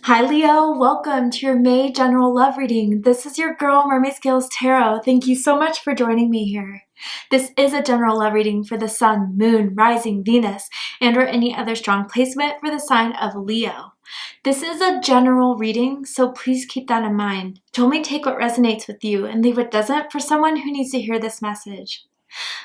Hi Leo, welcome to your May general love reading. This is your girl Mermaid Scales Tarot. Thank you so much for joining me here. This is a general love reading for the Sun, Moon, Rising, Venus, and or any other strong placement for the sign of Leo. This is a general reading, so please keep that in mind. To only take what resonates with you and leave what doesn't for someone who needs to hear this message.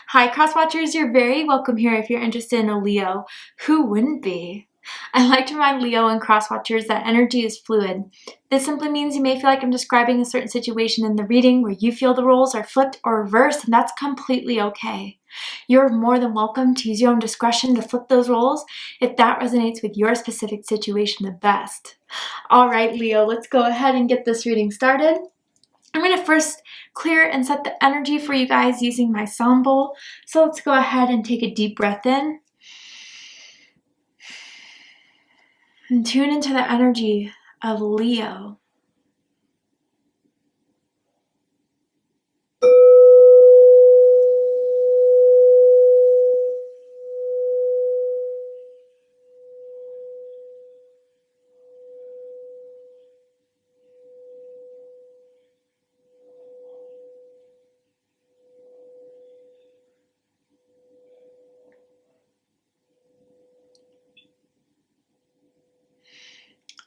Hi cross watchers, you're very welcome here if you're interested in a Leo. Who wouldn't be? I like to remind Leo and cross-watchers that energy is fluid. This simply means you may feel like I'm describing a certain situation in the reading where you feel the roles are flipped or reversed, and that's completely okay. You're more than welcome to use your own discretion to flip those roles if that resonates with your specific situation the best. All right, Leo, let's go ahead and get this reading started. I'm going to first clear and set the energy for you guys using my sound bowl. So let's go ahead and take a deep breath in. And tune into the energy of Leo.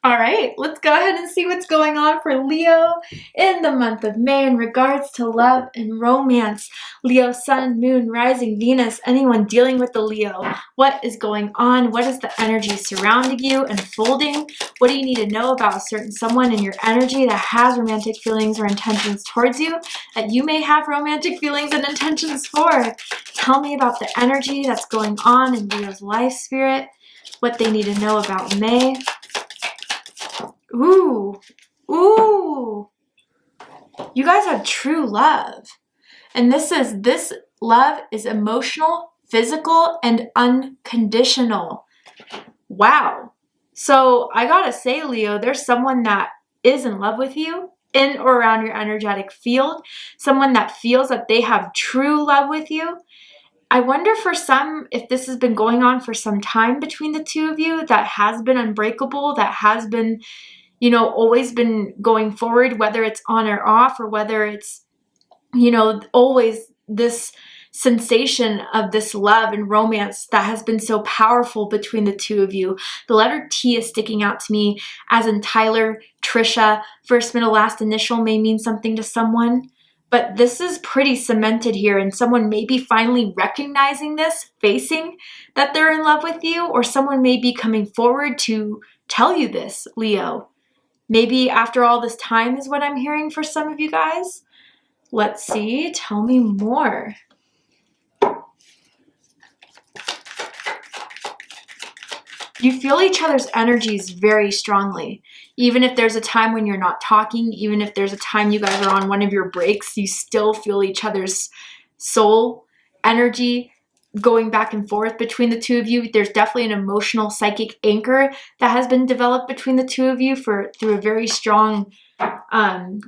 All right, let's go ahead and see what's going on for Leo in the month of May in regards to love and romance. Leo, Sun, Moon, Rising, Venus, anyone dealing with the Leo. What is going on? What is the energy surrounding you, unfolding? What do you need to know about a certain someone in your energy that has romantic feelings or intentions towards you, that you may have romantic feelings and intentions for? Tell me about the energy that's going on in Leo's life spirit, what they need to know about May. Ooh, you guys have true love. And this love is emotional, physical, and unconditional. Wow. So I gotta say, Leo, there's someone that is in love with you in or around your energetic field, someone that feels that they have true love with you. I wonder for some if this has been going on for some time between the two of you, that has been unbreakable, that has been, always been going forward, whether it's on or off, or whether it's, always this sensation of this love and romance that has been so powerful between the two of you. The letter T is sticking out to me, as in Tyler, Trisha, first, middle, last initial may mean something to someone. But this is pretty cemented here, and someone may be finally recognizing this, facing that they're in love with you, or someone may be coming forward to tell you this, Leo. Maybe after all this time is what I'm hearing for some of you guys. Let's see. Tell me more. You feel each other's energies very strongly. Even if there's a time when you're not talking, even if there's a time you guys are on one of your breaks, you still feel each other's soul energy going back and forth between the two of you. There's definitely an emotional psychic anchor that has been developed between the two of you through a very strong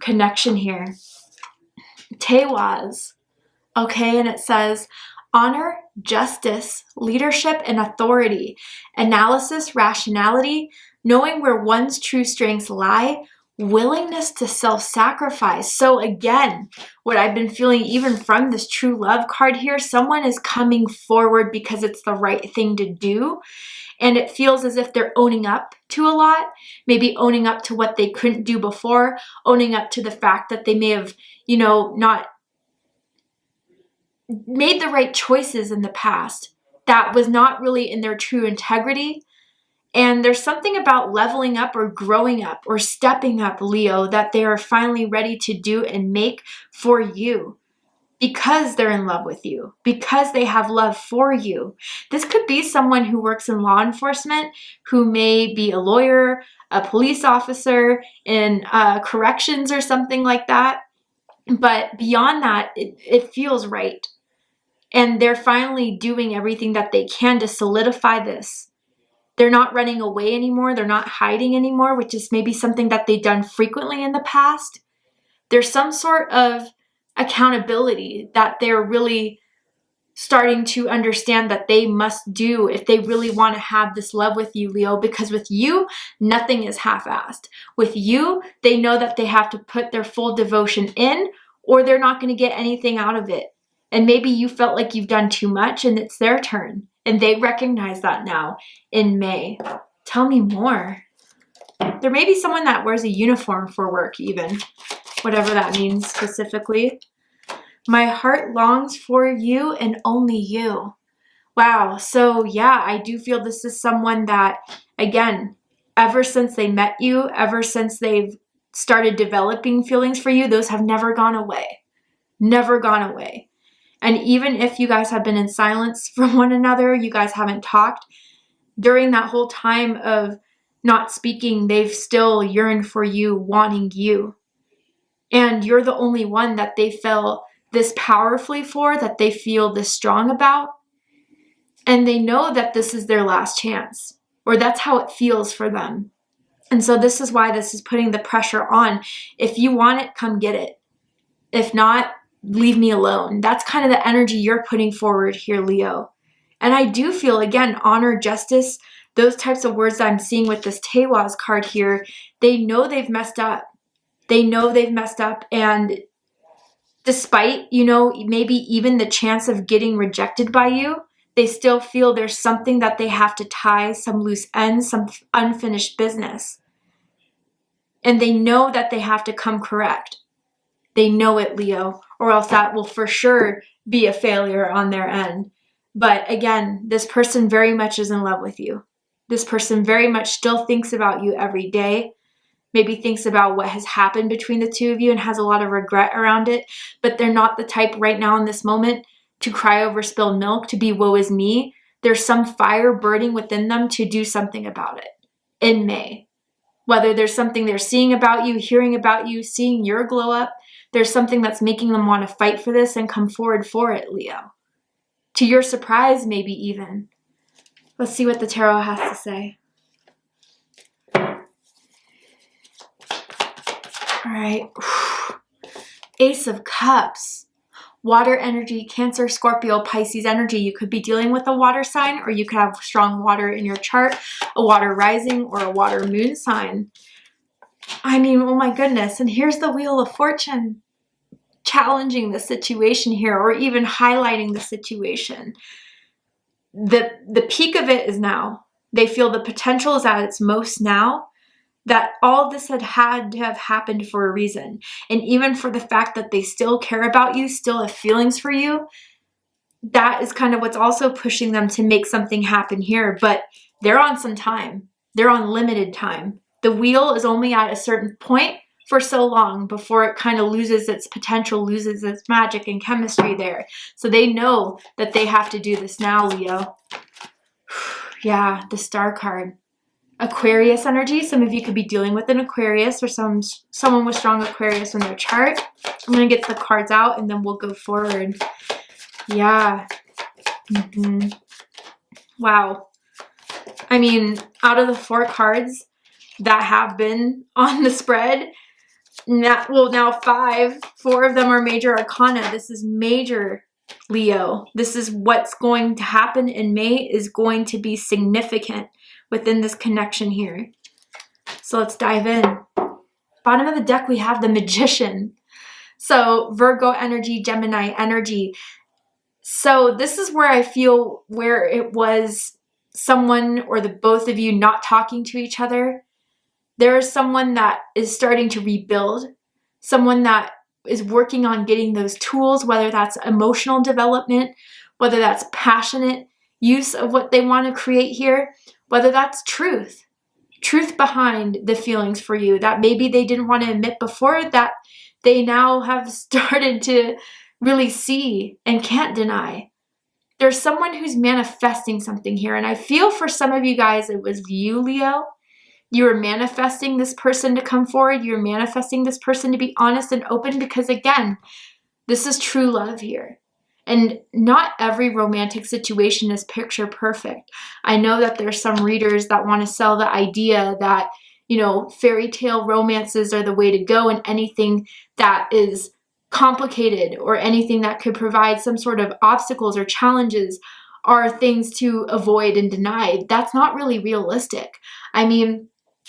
connection here. Tewaz. Okay, and it says honor, justice, leadership, and authority, analysis, rationality, knowing where one's true strengths lie, willingness to self-sacrifice. So again, what I've been feeling even from this true love card here, someone is coming forward because it's the right thing to do. And it feels as if they're owning up to a lot, maybe owning up to what they couldn't do before, owning up to the fact that they may have, not made the right choices in the past that was not really in their true integrity. And there's something about leveling up or growing up or stepping up, Leo, that they are finally ready to do and make for you because they're in love with you, because they have love for you. This could be someone who works in law enforcement, who may be a lawyer, a police officer, in corrections or something like that. But beyond that, it feels right. And they're finally doing everything that they can to solidify this. They're not running away anymore. They're not hiding anymore, which is maybe something that they've done frequently in the past. There's some sort of accountability that they're really starting to understand that they must do if they really want to have this love with you, Leo, because with you, nothing is half-assed. With you, they know that they have to put their full devotion in or they're not going to get anything out of it. And maybe you felt like you've done too much and it's their turn. And they recognize that now in May. Tell me more. There may be someone that wears a uniform for work even, whatever that means specifically. My heart longs for you and only you. Wow. So yeah, I do feel this is someone that, again, ever since they met you, ever since they've started developing feelings for you, those have never gone away. Never gone away. And even if you guys have been in silence from one another, you guys haven't talked, during that whole time of not speaking, they've still yearned for you, wanting you. And you're the only one that they feel this powerfully for, that they feel this strong about. And they know that this is their last chance, or that's how it feels for them. And so this is why this is putting the pressure on. If you want it, come get it. If not, leave me alone. That's kind of the energy you're putting forward here, Leo. And I do feel, again, honor, justice, those types of words that I'm seeing with this Tewaz card here, they know they've messed up. They know they've messed up, and despite, maybe even the chance of getting rejected by you, they still feel there's something that they have to tie, some loose ends, some unfinished business. And they know that they have to come correct. They know it, Leo, or else that will for sure be a failure on their end. But again, this person very much is in love with you. This person very much still thinks about you every day. Maybe thinks about what has happened between the two of you and has a lot of regret around it, but they're not the type right now in this moment to cry over spilled milk, to be woe is me. There's some fire burning within them to do something about it in May. Whether there's something they're seeing about you, hearing about you, seeing your glow up, there's something that's making them want to fight for this and come forward for it, Leo. To your surprise, maybe even. Let's see what the tarot has to say. All right. Ace of Cups. Water energy, Cancer, Scorpio, Pisces energy. You could be dealing with a water sign, or you could have strong water in your chart, a water rising or a water moon sign. I mean, oh my goodness. And here's the Wheel of Fortune challenging the situation here, or even highlighting the situation. The peak of it is now. They feel the potential is at its most now. That all of this had to have happened for a reason. And even for the fact that they still care about you, still have feelings for you, that is kind of what's also pushing them to make something happen here. But they're on some time. They're on limited time. The wheel is only at a certain point for so long before it kind of loses its potential, loses its magic and chemistry there. So they know that they have to do this now, Leo. Yeah, the Star card. Aquarius energy. Some of you could be dealing with an Aquarius, or someone with strong Aquarius in their chart. I'm going to get the cards out and then we'll go forward. Yeah. Wow. I mean, out of the 4 cards that have been on the spread, now 5, 4 of them are major arcana. This is major, Leo. This is what's going to happen in May, is going to be significant within this connection here. So let's dive in. Bottom of the deck, we have the Magician. So Virgo energy, Gemini energy. So this is where I feel where it was someone or the both of you not talking to each other. There is someone that is starting to rebuild, someone that is working on getting those tools, whether that's emotional development, whether that's passionate use of what they want to create here, whether that's truth behind the feelings for you that maybe they didn't want to admit before, that they now have started to really see and can't deny. There's someone who's manifesting something here. And I feel for some of you guys, it was you, Leo. You were manifesting this person to come forward. You're manifesting this person to be honest and open, because again, this is true love here. And not every romantic situation is picture perfect. I know that there's some readers that want to sell the idea that, fairy tale romances are the way to go, and anything that is complicated or anything that could provide some sort of obstacles or challenges are things to avoid and deny. That's not really realistic. I mean,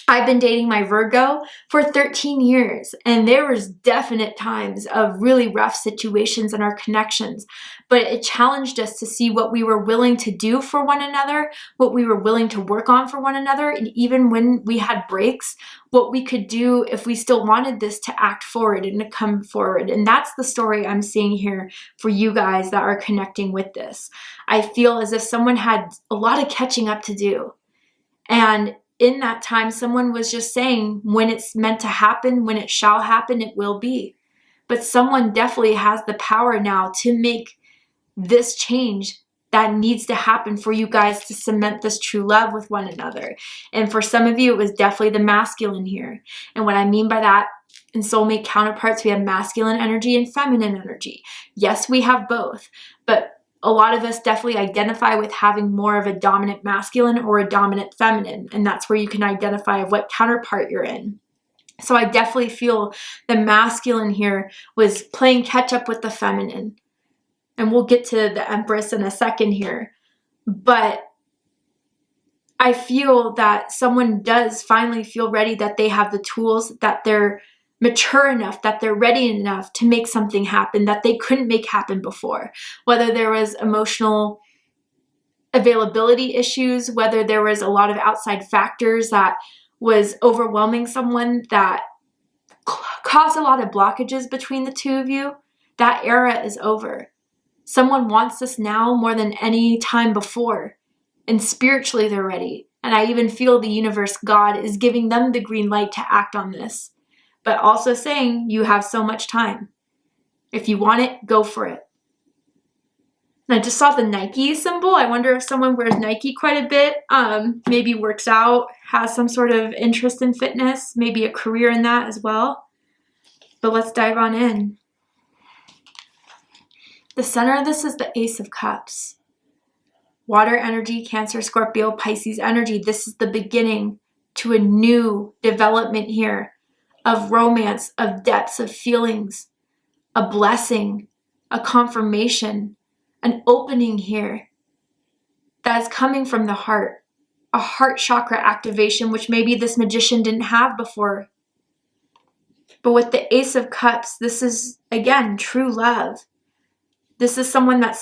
I've been dating my Virgo for 13 years, and there was definite times of really rough situations in our connections, but it challenged us to see what we were willing to do for one another, what we were willing to work on for one another, and even when we had breaks, what we could do if we still wanted this to act forward and to come forward. And that's the story I'm seeing here for you guys that are connecting with this. I feel as if someone had a lot of catching up to do. And in that time, someone was just saying, when it's meant to happen, when it shall happen, it will be. But someone definitely has the power now to make this change that needs to happen for you guys to cement this true love with one another. And for some of you, it was definitely the masculine here. And what I mean by that, in soulmate counterparts, we have masculine energy and feminine energy. Yes, we have both, but a lot of us definitely identify with having more of a dominant masculine or a dominant feminine, and that's where you can identify what counterpart you're in. So I definitely feel the masculine here was playing catch up with the feminine, and we'll get to the Empress in a second here. But I feel that someone does finally feel ready, that they have the tools, that they're mature enough, that they're ready enough to make something happen that they couldn't make happen before. Whether there was emotional availability issues, whether there was a lot of outside factors that was overwhelming someone that caused a lot of blockages between the two of you, that era is over. Someone wants this now more than any time before. And spiritually, they're ready. And I even feel the universe, God, is giving them the green light to act on this. But also saying, you have so much time. If you want it, go for it. And I just saw the Nike symbol. I wonder if someone wears Nike quite a bit, maybe works out, has some sort of interest in fitness, maybe a career in that as well. But let's dive on in. The center of this is the Ace of Cups. Water energy, Cancer, Scorpio, Pisces energy. This is the beginning to a new development here of romance, of depths, of feelings, a blessing, a confirmation, an opening here that is coming from the heart, a heart chakra activation, which maybe this magician didn't have before. But with the Ace of Cups, this is, again, true love. This is someone that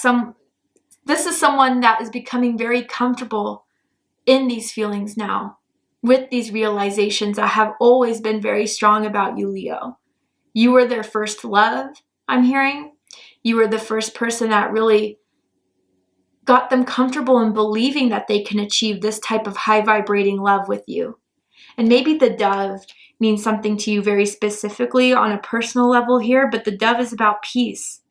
is becoming very comfortable in these feelings now, with these realizations that have always been very strong about you, Leo. You were their first love, I'm hearing. You were the first person that really got them comfortable in believing that they can achieve this type of high vibrating love with you. And maybe the dove means something to you very specifically on a personal level here, but the dove is about peace.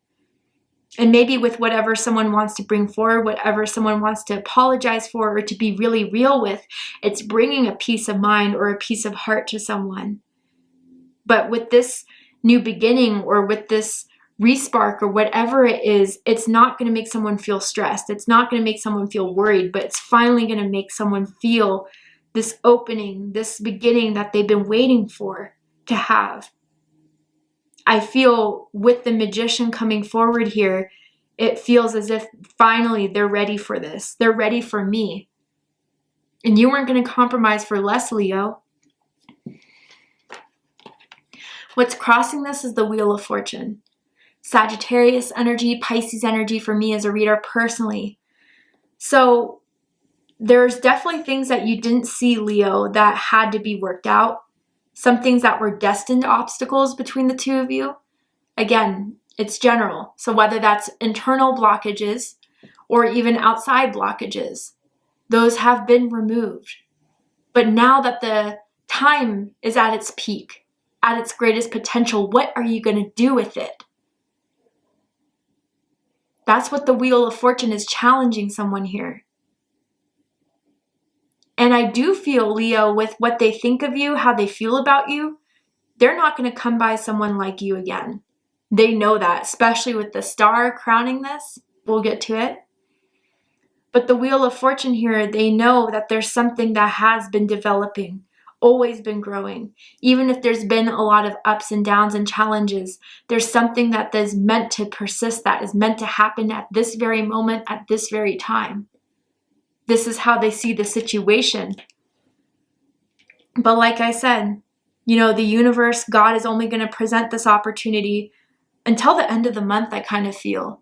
And maybe with whatever someone wants to bring forward, whatever someone wants to apologize for or to be really real with, it's bringing a peace of mind or a peace of heart to someone. But with this new beginning or with this respark or whatever it is, it's not going to make someone feel stressed. It's not going to make someone feel worried, but it's finally going to make someone feel this opening, this beginning that they've been waiting for to have. I feel with the magician coming forward here, it feels as if finally they're ready for this. They're ready for me. And you weren't going to compromise for less, Leo. What's crossing this is the Wheel of Fortune. Sagittarius energy, Pisces energy for me as a reader personally. So there's definitely things that you didn't see, Leo, that had to be worked out. Some things that were destined obstacles between the two of you. Again, it's general. So whether that's internal blockages or even outside blockages, those have been removed. But now that the time is at its peak, at its greatest potential, what are you going to do with it? That's what the Wheel of Fortune is challenging someone here. And I do feel, Leo, with what they think of you, how they feel about you, they're not going to come by someone like you again. They know that, especially with the star crowning this. We'll get to it. But the Wheel of Fortune here, they know that there's something that has been developing always been growing. Even if there's been a lot of ups and downs and challenges, there's something that is meant to persist, that is meant to happen at this very moment, at this very time. This is how they see the situation. But like I said, you know, the universe, God is only going to present this opportunity until the end of the month, I kind of feel.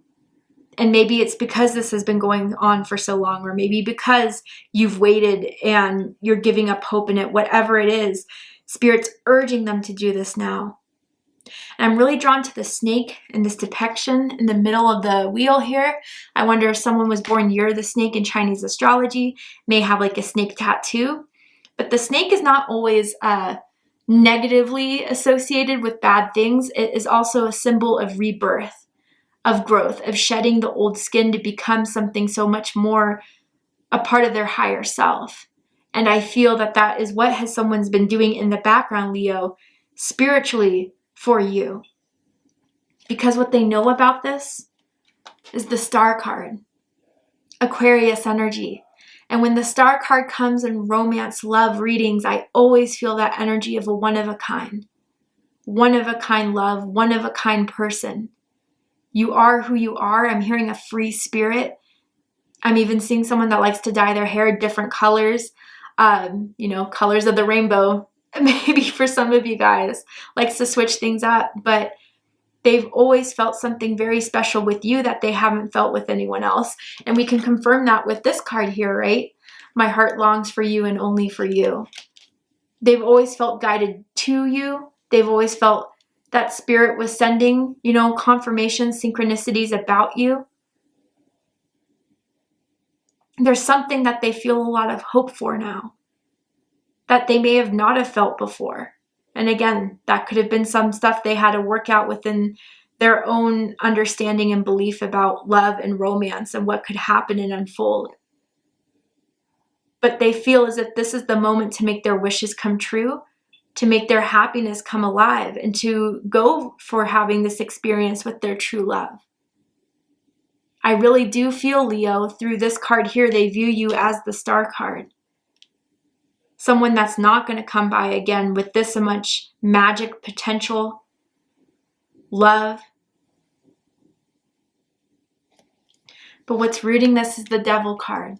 And maybe it's because this has been going on for so long, or maybe because you've waited and you're giving up hope in it, whatever it is, Spirit's urging them to do this now. And I'm really drawn to the snake in this depiction in the middle of the wheel here. I wonder if someone was born year of the snake in Chinese astrology, may have like a snake tattoo. But the snake is not always negatively associated with bad things. It is also a symbol of rebirth, of growth, of shedding the old skin to become something so much more a part of their higher self. And I feel that that is what someone's been doing in the background, Leo, spiritually for you. Because what they know about this is the Star card, Aquarius energy. And when the Star card comes in romance, love readings, I always feel that energy of a one-of-a-kind love, one-of-a-kind person. You are who you are. I'm hearing a free spirit. I'm even seeing someone that likes to dye their hair different colors, you know, colors of the rainbow. Maybe for some of you guys, likes to switch things up, but they've always felt something very special with you that they haven't felt with anyone else. And we can confirm that with this card here, right? My heart longs for you and only for you. They've always felt guided to you. They've always felt that Spirit was sending, you know, confirmations, synchronicities about you. There's something that they feel a lot of hope for now that they may have not have felt before. And again, that could have been some stuff they had to work out within their own understanding and belief about love and romance and what could happen and unfold. But they feel as if this is the moment to make their wishes come true, to make their happiness come alive, and to go for having this experience with their true love. I really do feel, Leo, through this card here, they view you as the Star card. Someone that's not going to come by again with this much magic, potential, love. But what's rooting this is the Devil card.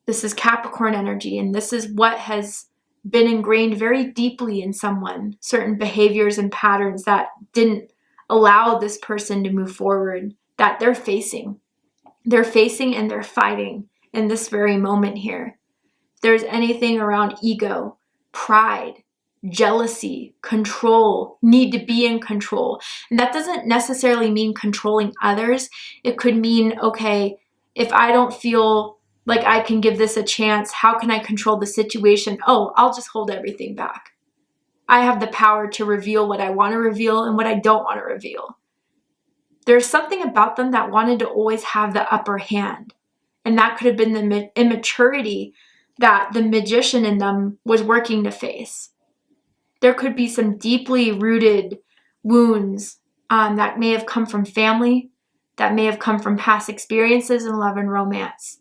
This is Capricorn energy, and this is what has been ingrained very deeply in someone, certain behaviors and patterns that didn't allow this person to move forward, that they're facing. They're facing and they're fighting in this very moment here. There's anything around ego, pride, jealousy, control, need to be in control. And that doesn't necessarily mean controlling others. It could mean, okay, if I don't feel like I can give this a chance, how can I control the situation? Oh, I'll just hold everything back. I have the power to reveal what I want to reveal and what I don't want to reveal. There's something about them that wanted to always have the upper hand. And that could have been the immaturity that the magician in them was working to face. There could be some deeply rooted wounds that may have come from family, that may have come from past experiences in love and romance,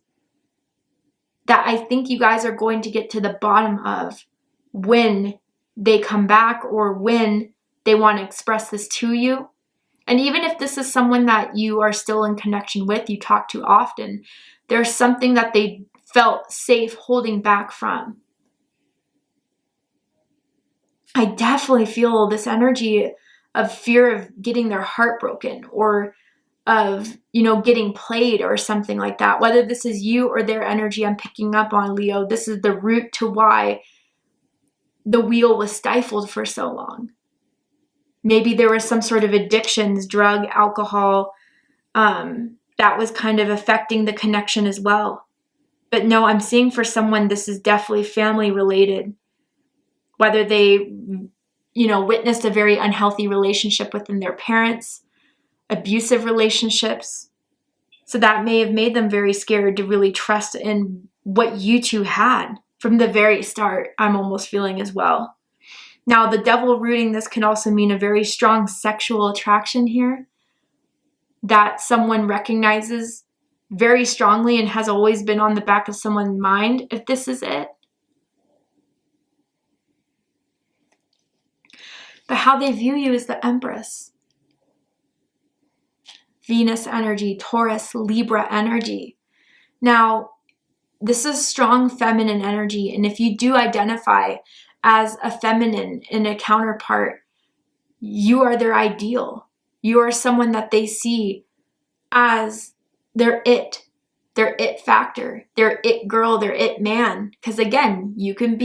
that I think you guys are going to get to the bottom of when they come back or when they want to express this to you. And even if this is someone that you are still in connection with, you talk to often, there's something that they felt safe holding back from. I definitely feel this energy of fear of getting their heart broken or of, you know, getting played or something like that. Whether this is you or their energy I'm picking up on, Leo, this is the root to why the wheel was stifled for so long. Maybe there was some sort of addictions, drug, alcohol, that was kind of affecting the connection as well. But no, I'm seeing for someone, this is definitely family related. Whether they, you know, witnessed a very unhealthy relationship within their parents, abusive relationships. So that may have made them very scared to really trust in what you two had from the very start, I'm almost feeling as well. Now, the devil rooting this can also mean a very strong sexual attraction here that someone recognizes very strongly and has always been on the back of someone's mind if this is it. But how they view you is the Empress. Venus energy, Taurus, Libra energy. Now, this is strong feminine energy. And if you do identify as a feminine in a counterpart, you are their ideal. You are someone that they see as their it factor, their it girl, their it man. Because again, you can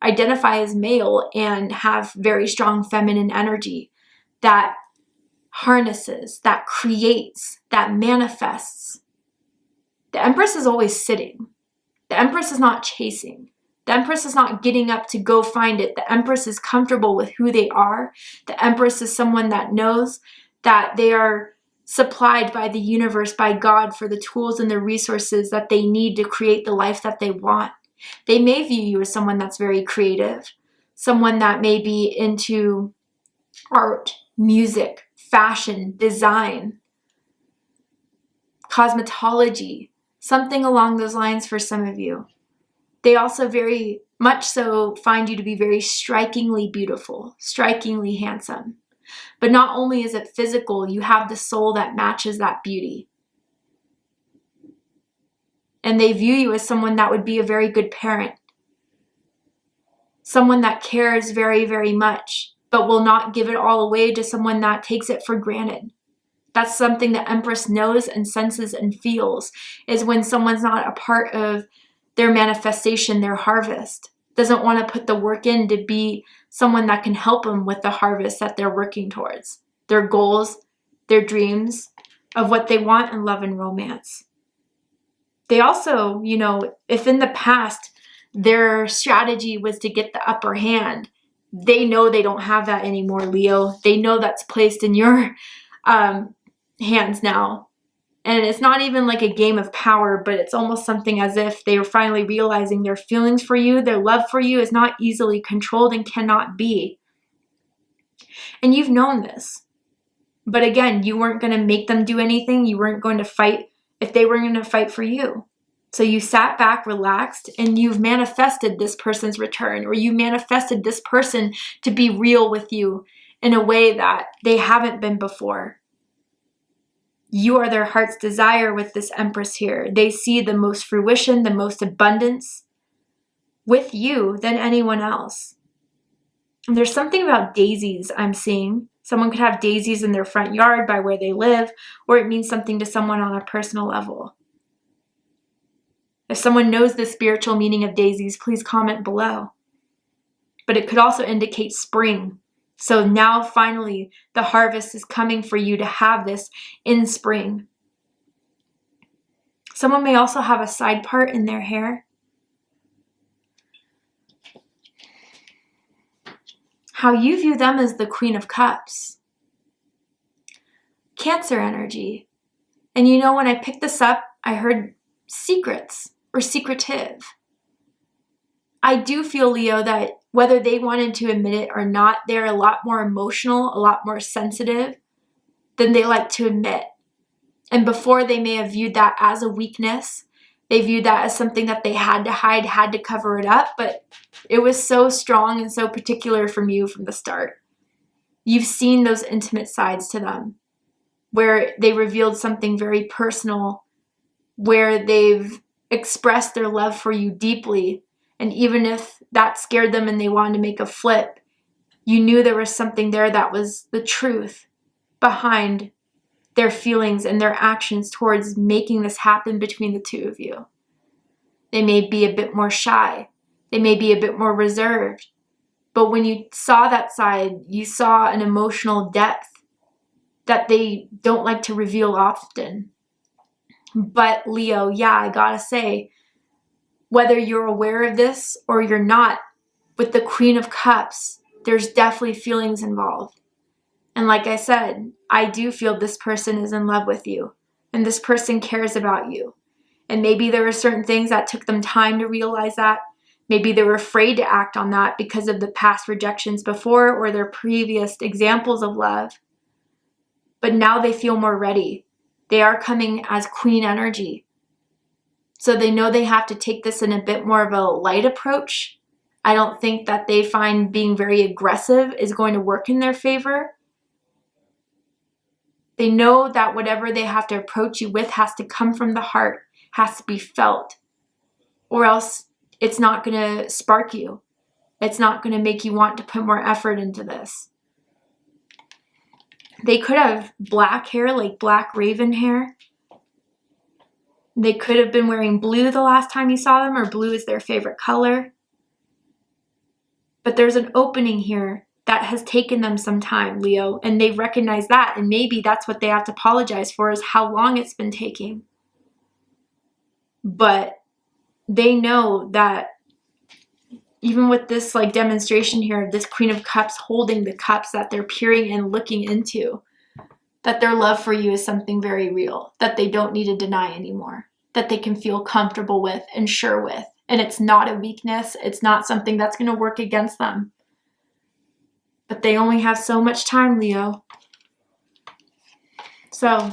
identify as male and have very strong feminine energy that harnesses, that creates, that manifests. The Empress is always sitting. The Empress is not chasing. The Empress is not getting up to go find it. The Empress is comfortable with who they are. The Empress is someone that knows that they are supplied by the universe, by God, for the tools and the resources that they need to create the life that they want. They may view you as someone that's very creative, someone that may be into art, music, fashion, design, cosmetology, something along those lines for some of you. They also very much so find you to be very strikingly beautiful, strikingly handsome. But not only is it physical, you have the soul that matches that beauty. And they view you as someone that would be a very good parent. Someone that cares very, very much, but will not give it all away to someone that takes it for granted. That's something the Empress knows and senses and feels, is when someone's not a part of their manifestation, their harvest. Doesn't want to put the work in to be someone that can help them with the harvest that they're working towards. Their goals, their dreams of what they want in love and romance. They also, if in the past their strategy was to get the upper hand, they know they don't have that anymore, Leo. They know that's placed in your hands now. And it's not even like a game of power, but it's almost something as if they were finally realizing their feelings for you, their love for you is not easily controlled and cannot be. And you've known this. But again, you weren't going to make them do anything. You weren't going to fight if they were going to fight for you. So you sat back, relaxed, and you've manifested this person's return, or you manifested this person to be real with you in a way that they haven't been before. You are their heart's desire with this Empress here. They see the most fruition, the most abundance with you than anyone else. And there's something about daisies I'm seeing. Someone could have daisies in their front yard by where they live, or it means something to someone on a personal level. If someone knows the spiritual meaning of daisies, please comment below. But it could also indicate spring. So now finally the harvest is coming for you to have this in spring. Someone may also have a side part in their hair. How you view them as the Queen of Cups. Cancer energy. And when I picked this up, I heard secrets or secretive. I do feel, Leo, that whether they wanted to admit it or not, they're a lot more emotional, a lot more sensitive than they like to admit. And before, they may have viewed that as a weakness. They viewed that as something that they had to hide, had to cover it up. But it was so strong and so particular from you from the start. You've seen those intimate sides to them, where they revealed something very personal, where they've expressed their love for you deeply. And even if that scared them and they wanted to make a flip, you knew there was something there that was the truth behind their feelings and their actions towards making this happen between the two of you. They may be a bit more shy. They may be a bit more reserved. But when you saw that side, you saw an emotional depth that they don't like to reveal often. But Leo, I gotta say, whether you're aware of this or you're not, with the Queen of Cups, there's definitely feelings involved. And like I said, I do feel this person is in love with you and this person cares about you. And maybe there were certain things that took them time to realize that. Maybe they were afraid to act on that because of the past rejections before or their previous examples of love. But now they feel more ready. They are coming as Queen energy. So they know they have to take this in a bit more of a light approach I don't think that they find being very aggressive is going to work in their favor. They know that whatever they have to approach you with has to come from the heart, has to be felt, or else it's not going to spark you. It's not going to make you want to put more effort into this. They could have black hair, like black raven hair. They could have been wearing blue the last time you saw them, or blue is their favorite color. But there's an opening here that has taken them some time, Leo, and they've recognized that, and maybe that's what they have to apologize for, is how long it's been taking. But they know that even with this like demonstration here of this Queen of Cups holding the cups that they're peering and looking into, that their love for you is something very real, that they don't need to deny anymore, that they can feel comfortable with and sure with. And it's not a weakness. It's not something that's going to work against them. But they only have so much time, Leo. So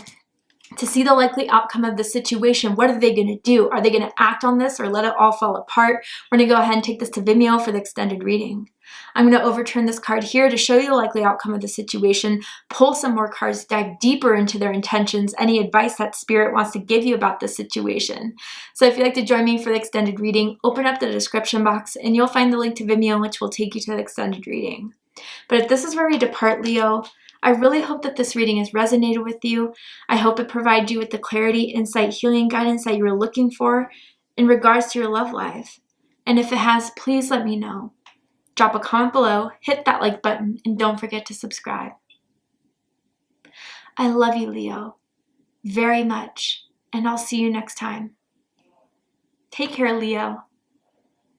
to see the likely outcome of the situation, what are they going to do? Are they going to act on this or let it all fall apart? We're going to go ahead and take this to Vimeo for the extended reading. I'm going to overturn this card here to show you the likely outcome of the situation, pull some more cards, dive deeper into their intentions, any advice that Spirit wants to give you about this situation. So if you'd like to join me for the extended reading, open up the description box and you'll find the link to Vimeo, which will take you to the extended reading. But if this is where we depart, Leo, I really hope that this reading has resonated with you. I hope it provides you with the clarity, insight, healing, guidance that you were looking for in regards to your love life. And if it has, please let me know. Drop a comment below, hit that like button, and don't forget to subscribe. I love you, Leo, very much, and I'll see you next time. Take care, Leo.